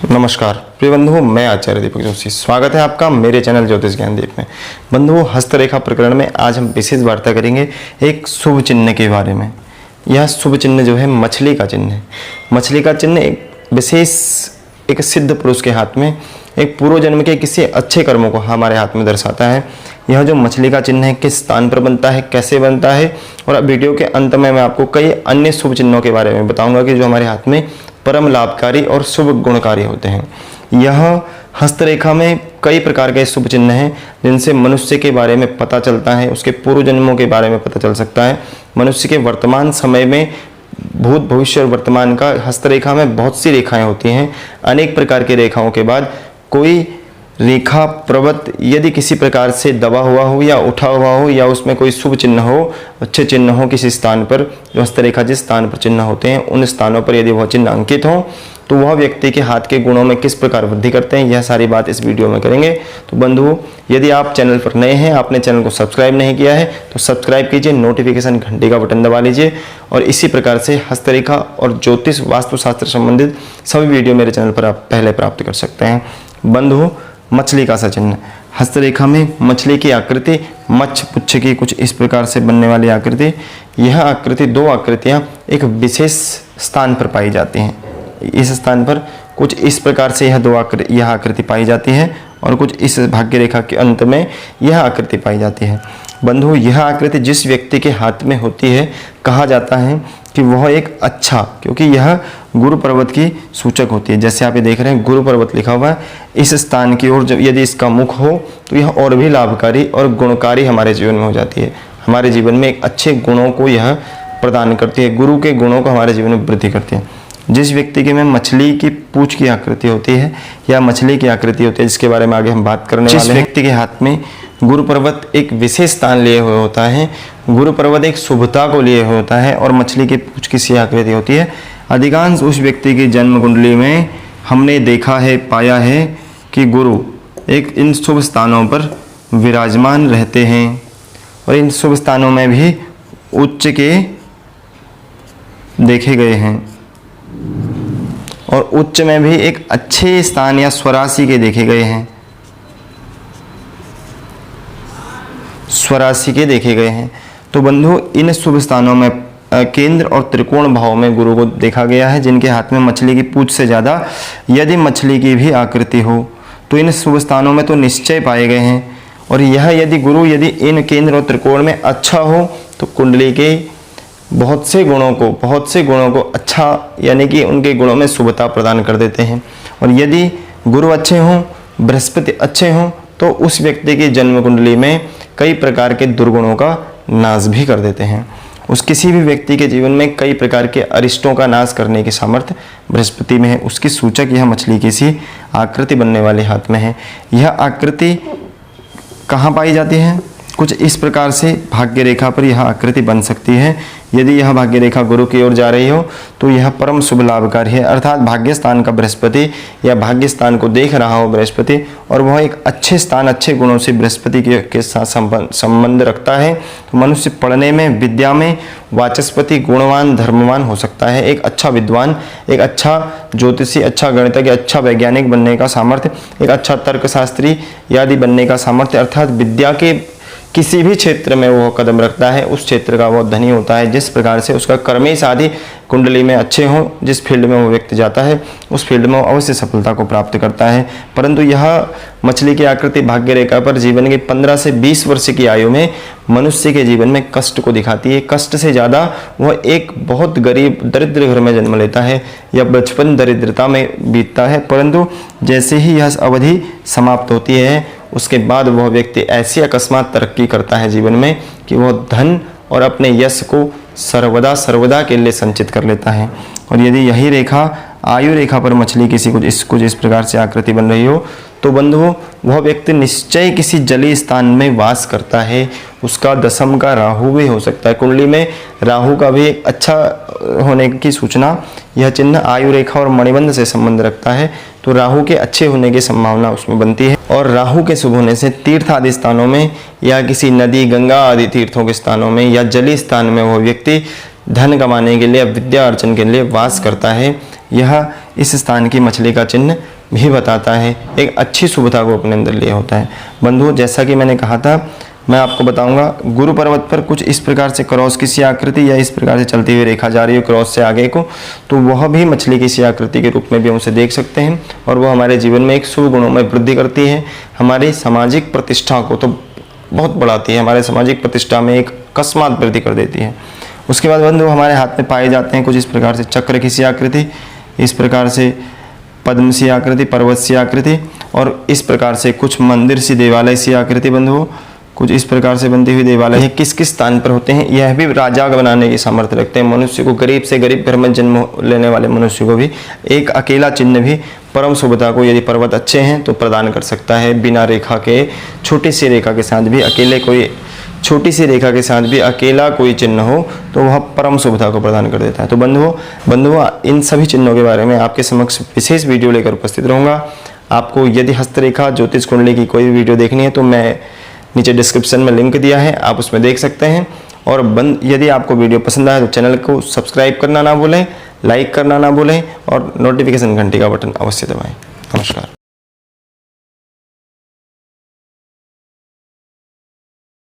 नमस्कार प्रिय बंधुओं, मैं आचार्य दीपक जोशी। स्वागत है आपका मेरे चैनल ज्योतिष ज्ञान दीप में। बंधुओं, हस्तरेखा प्रकरण में आज हम विशेष वार्ता करेंगे एक शुभ चिन्ह के बारे में। यह शुभ चिन्ह जो है मछली का चिन्ह है। मछली का चिन्ह एक विशेष एक सिद्ध पुरुष के हाथ में एक पूर्व जन्म के किसी अच्छे कर्मों को हमारे हाथ में दर्शाता है। यह जो मछली का चिन्ह है किस स्थान पर बनता है, कैसे बनता है, और अब वीडियो के अंत में मैं आपको कई अन्य शुभ चिन्हों के बारे में बताऊंगा कि जो हमारे हाथ में परम लाभकारी और शुभ गुणकारी होते हैं। यह हस्तरेखा में कई प्रकार के शुभ चिन्ह हैं जिनसे मनुष्य के बारे में पता चलता है, उसके पूर्व जन्मों के बारे में पता चल सकता है। मनुष्य के वर्तमान समय में भूत भविष्य और वर्तमान का हस्तरेखा में बहुत सी रेखाएं होती हैं। अनेक प्रकार की रेखाओं के बाद कोई रेखा पर्वत यदि किसी प्रकार से दबा हुआ हो या उठा हुआ हो या उसमें कोई शुभ चिन्ह हो, अच्छे चिन्ह हो किसी स्थान पर, जो हस्तरेखा जिस स्थान पर चिन्ह होते हैं उन स्थानों पर यदि वह चिन्ह अंकित हो तो वह व्यक्ति के हाथ के गुणों में किस प्रकार वृद्धि करते हैं, यह सारी बात इस वीडियो में करेंगे। तो बंधुओं, यदि आप चैनल पर नए हैं, आपने चैनल को सब्सक्राइब नहीं किया है तो सब्सक्राइब कीजिए, नोटिफिकेशन घंटी का बटन दबा लीजिए और इसी प्रकार से हस्तरेखा और ज्योतिष वास्तुशास्त्र संबंधित सभी वीडियो मेरे चैनल पर आप पहले प्राप्त कर सकते हैं। बंधुओं, मछली का सा चिन्ह हस्तरेखा में मछली की आकृति, मत्स्य पुच्छ की कुछ इस प्रकार से बनने वाली आकृति, यह आकृति दो आकृतियां एक विशेष स्थान पर पाई जाती हैं। इस स्थान पर कुछ इस प्रकार से यह आकृति पाई जाती है और कुछ इस भाग्य रेखा के अंत में यह आकृति पाई जाती है। बंधु, यह आकृति जिस व्यक्ति के हाथ में होती है कहा जाता है कि वह एक अच्छा, क्योंकि यह गुरु पर्वत की सूचक होती है। जैसे आप ये देख रहे हैं गुरु पर्वत लिखा हुआ है, इस स्थान की ओर जब यदि इसका मुख हो तो यह और भी लाभकारी और गुणकारी हमारे जीवन में हो जाती है। हमारे जीवन में एक अच्छे गुणों को यह प्रदान करती है, गुरु के गुणों को हमारे जीवन में वृद्धि करती है। जिस व्यक्ति के में मछली की पूंछ की आकृति होती है या मछली की आकृति होती है, जिसके बारे में आगे हम बात करने वाले हैं, जिस व्यक्ति के हाथ में गुरु पर्वत एक विशेष स्थान लिए हुए होता है, गुरु पर्वत एक शुभता को लिए हुए होता है और मछली की पूंछ की सी आकृति होती है, अधिकांश उस व्यक्ति की जन्म कुंडली में हमने देखा है, पाया है कि गुरु एक इन शुभ स्थानों पर विराजमान रहते हैं और इन शुभ स्थानों में भी उच्च के देखे गए हैं और उच्च में भी एक अच्छे स्थान या स्वराशि के देखे गए हैं, स्वराशि के देखे गए हैं। तो बंधु, इन शुभ स्थानों में केंद्र और त्रिकोण भाव में गुरु को देखा गया है, जिनके हाथ में मछली की पूंछ से ज़्यादा यदि मछली की भी आकृति हो तो इन शुभ स्थानों में तो निश्चय पाए गए हैं। और यह यदि गुरु यदि इन केंद्र और त्रिकोण में अच्छा हो तो कुंडली के बहुत से गुणों को अच्छा, यानी कि उनके गुणों में शुभता प्रदान कर देते हैं। और यदि गुरु अच्छे हों, बृहस्पति अच्छे हों तो उस व्यक्ति की जन्म कुंडली में कई प्रकार के दुर्गुणों का नाश भी कर देते हैं। उस किसी भी व्यक्ति के जीवन में कई प्रकार के अरिष्टों का नाश करने की सामर्थ्य बृहस्पति में है। उसकी सूचक यह मछली की सी आकृति बनने वाले हाथ में है। यह आकृति कहाँ पाई जाती है? कुछ इस प्रकार से भाग्य रेखा पर यह आकृति बन सकती है। यदि यह भाग्य रेखा गुरु की ओर जा रही हो तो यह परम शुभ लाभकारी है, अर्थात भाग्य स्थान का बृहस्पति या भाग्य स्थान को देख रहा हो बृहस्पति और वह एक अच्छे स्थान, अच्छे गुणों से बृहस्पति के साथ संबंध रखता है तो मनुष्य पढ़ने में, विद्या में वाचस्पति, गुणवान, धर्मवान हो सकता है। एक अच्छा विद्वान, एक अच्छा ज्योतिषी, अच्छा गणितज्ञ, अच्छा वैज्ञानिक बनने का सामर्थ्य, एक अच्छा तर्कशास्त्री आदि बनने का सामर्थ्य, अर्थात विद्या के किसी भी क्षेत्र में वो कदम रखता है उस क्षेत्र का वो धनी होता है। जिस प्रकार से उसका कर्मेश आदि कुंडली में अच्छे हों, जिस फील्ड में वो व्यक्ति जाता है उस फील्ड में वो अवश्य सफलता को प्राप्त करता है। परंतु यह मछली की आकृति भाग्य रेखा पर जीवन के 15 से 20 वर्ष की आयु में मनुष्य के जीवन में कष्ट को दिखाती है। कष्ट से ज़्यादा वह एक बहुत गरीब दरिद्र घर में जन्म लेता है या बचपन दरिद्रता में बीतता है, परंतु जैसे ही यह अवधि समाप्त होती है उसके बाद वह व्यक्ति ऐसी अकस्मात तरक्की करता है जीवन में कि वह धन और अपने यश को सर्वदा के लिए संचित कर लेता है। और यदि यही रेखा आयु रेखा पर मछली किसी कुछ इस प्रकार से आकृति बन रही हो तो बंधुओं, वह व्यक्ति निश्चय किसी जलीय स्थान में वास करता है। उसका दशम का राहु भी हो सकता है। कुंडली में राहु का भी एक अच्छा होने की सूचना यह चिन्ह आयु रेखा और मणिबंध से संबंध रखता है, तो राहु के अच्छे होने की संभावना उसमें बनती है। और राहु के शुभ होने से तीर्थ आदि स्थानों में या किसी नदी, गंगा आदि तीर्थों के स्थानों में या जलीय स्थान में वह व्यक्ति धन कमाने के लिए, विद्या अर्जन के लिए वास करता है। यह इस स्थान की मछली का चिन्ह भी बताता है, एक अच्छी शुभता को अपने अंदर लिए होता है। बंधुओं, जैसा कि मैंने कहा था, मैं आपको बताऊंगा गुरु पर्वत पर कुछ इस प्रकार से क्रॉस की सी आकृति या इस प्रकार से चलती हुई रेखा जा रही है क्रॉस से आगे को, तो वह भी मछली की सी आकृति के रूप में भी हम उसे देख सकते हैं और वह हमारे जीवन में एक शुभ गुणों में वृद्धि करती है, हमारी सामाजिक प्रतिष्ठा को तो बहुत बढ़ाती है, हमारे सामाजिक प्रतिष्ठा में एक अकस्मात वृद्धि कर देती है। उसके बाद बंधु हमारे हाथ में पाए जाते हैं कुछ इस प्रकार से चक्र की सी आकृति, इस प्रकार से पद्म सी आकृति, पर्वत सी आकृति और इस प्रकार से कुछ मंदिर सी देवालय सी आकृति। बंधुओं, कुछ इस प्रकार से बनती हुई देवालय किस किस स्थान पर होते हैं, यह भी राजा बनाने की सामर्थ्य रखते हैं। मनुष्य को, गरीब से गरीब घर में जन्म लेने वाले मनुष्य को भी एक अकेला चिन्ह भी परम शुभता को, यदि पर्वत अच्छे हैं तो प्रदान कर सकता है। बिना रेखा के, छोटी सी रेखा के साथ भी अकेले कोई, छोटी सी रेखा के साथ भी अकेला कोई चिन्ह हो तो वह परम शुभता को प्रदान कर देता है। तो बंधुओं इन सभी चिन्हों के बारे में आपके समक्ष विशेष वीडियो लेकर उपस्थित रहूँगा। आपको यदि हस्तरेखा ज्योतिष कुंडली की कोई भी वीडियो देखनी है तो मैं नीचे डिस्क्रिप्शन में लिंक दिया है, आप उसमें देख सकते हैं। और यदि आपको वीडियो पसंद आए तो चैनल को सब्सक्राइब करना ना भूलें, लाइक करना ना भूलें और नोटिफिकेशन घंटी का बटन अवश्य दबाएं। नमस्कार।